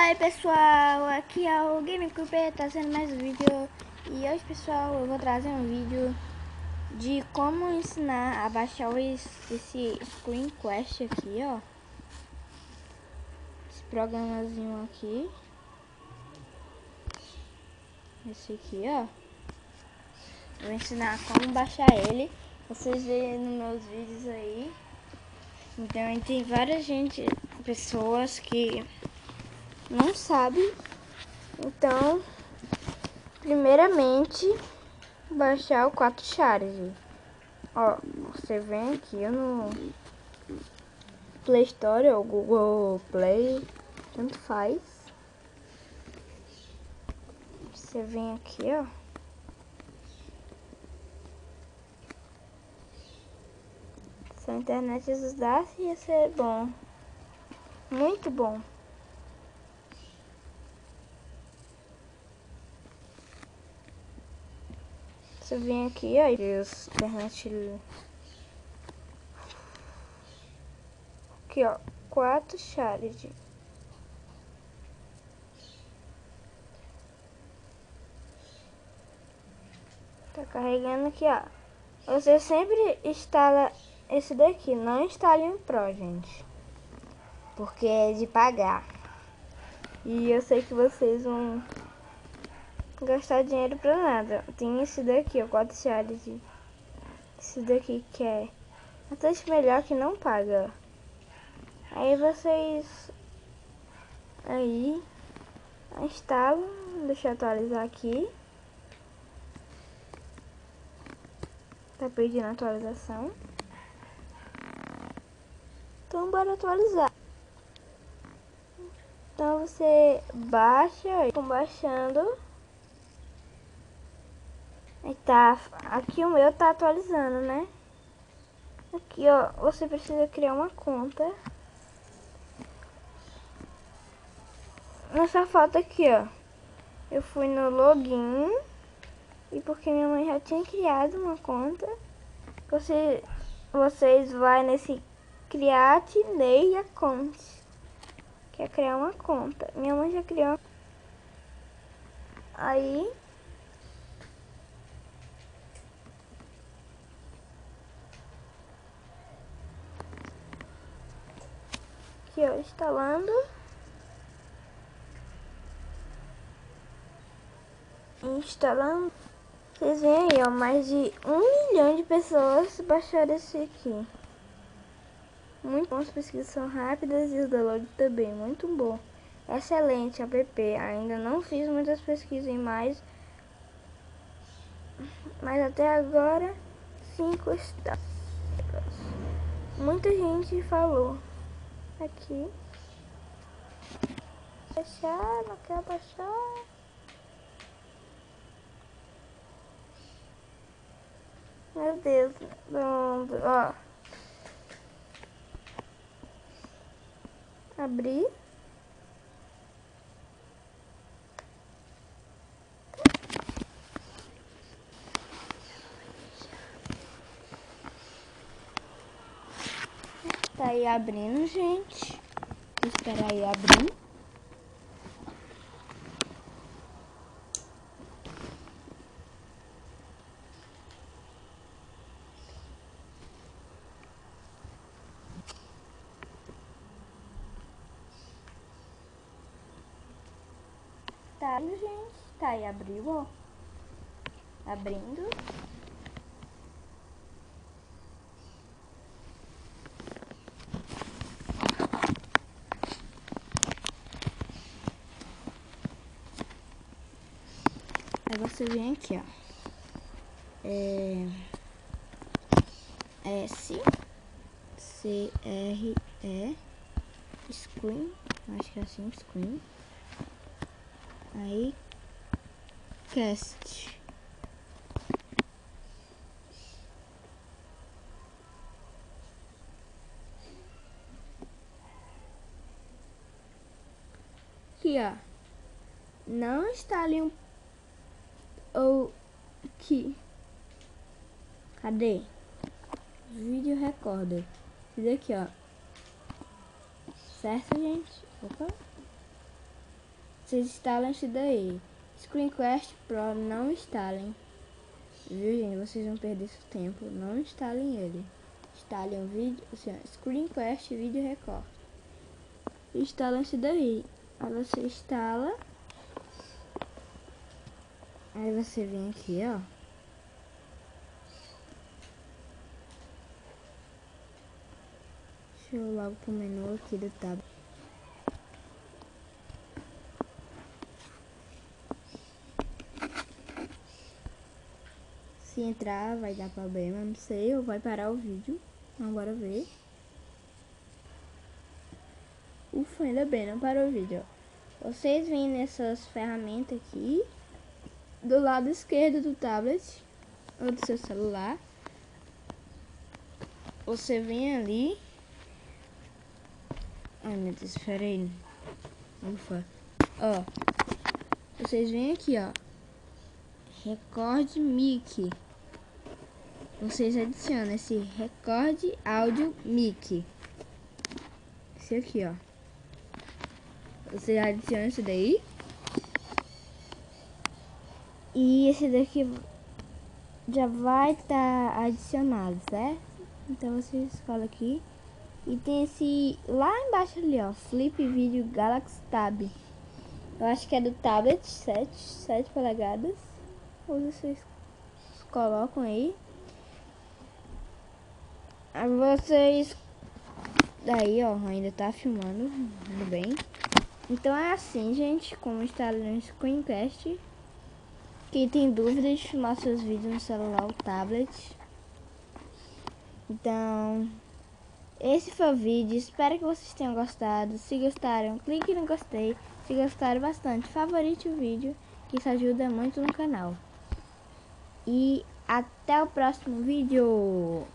Fala aí pessoal, aqui é o GameCube trazendo mais um vídeo. E hoje pessoal eu vou trazer um vídeo de como ensinar a baixar esse Screen Quest aqui, ó. Esse programazinho aqui. Esse aqui, ó. Vou ensinar como baixar ele. Vocês veem nos meus vídeos aí. Então tem várias pessoas que não sabem. Então, primeiramente, baixar o 4 Charge. Ó, você vem aqui no Play Store ou Google Play, tanto faz. Você vem aqui, ó. Se a internet ajudasse, ia ser bom. Muito bom. Você vem aqui, ó, e os internet... Aqui, ó, 4 Charge. Tá carregando aqui, ó. Você sempre instala esse daqui, não instale um Pro, gente. Porque é de pagar. E eu sei que vocês vão gastar dinheiro pra nada. Tem esse daqui, ó, 4 Charge. Esse daqui que é bastante melhor, que não paga. Aí vocês aí instalam, deixa eu atualizar aqui. Tá pedindo atualização. Então bora atualizar. Então você baixa, estão baixando. Aí tá, aqui o meu tá atualizando, né? Aqui, ó, você precisa criar uma conta. Nessa foto aqui, ó, eu fui no login. E porque minha mãe já tinha criado uma conta, vocês vai nesse Create New Account, que é criar uma conta. Minha mãe já criou. Aí aqui, ó, instalando. Instalando. Vocês veem aí, ó, mais de 1 milhão de pessoas baixaram esse aqui. Muito bom, as pesquisas são rápidas e o download também, muito bom. Excelente app, ainda não fiz muitas pesquisas mas até agora 5 estrelas. Muita gente falou aqui. Baixar, não quer baixar. Meu Deus, ó. Abrir. Tá aí abrindo, gente. Vou esperar aí abrir. Tá aí, gente. Tá aí, abriu, ó. Abrindo. Aí você vem aqui, ó. SCRE Screen, acho que é assim, Screen. Aí Cast. Aqui, ó. Não instale um ou que. Cadê? Vídeo recorder. Isso aqui, ó. Certo, gente? Opa. vocês instalam isso daí. Screencast Pro não instalem. Viu, gente? Vocês vão perder seu tempo. Não instalem ele. Instalem o vídeo, assim, ó, Screencast Video Record. Instalam isso daí. Aí você instala. Aí você vem aqui, ó. Deixa eu logo pro menu aqui do tablet. Se entrar vai dar problema, não sei, ou vai parar o vídeo. Então bora ver. Ufa, ainda bem, não parou o vídeo, ó. Vocês vêm nessas ferramentas aqui, do lado esquerdo do tablet, ou do seu celular. Você vem ali. Ai meu Deus, espera aí. Ufa. Ó. Vocês vêm aqui, ó. Record Mic. Vocês adicionam esse Record Áudio Mic. Esse aqui, ó. Você adiciona esse daí. E esse daqui já vai estar adicionado, certo? Então você escolhe aqui. E tem esse lá embaixo ali, ó. Flip Video Galaxy Tab. Eu acho que é do tablet 7 polegadas. Ou vocês colocam aí. Aí vocês... Daí, ó, ainda tá filmando. Tudo bem. Então é assim, gente, como instalar no Screencast. Quem tem dúvida de filmar seus vídeos no celular ou tablet. Então, esse foi o vídeo. Espero que vocês tenham gostado. Se gostaram, clique no gostei. Se gostaram bastante, favorite o vídeo, que isso ajuda muito no canal. E até o próximo vídeo.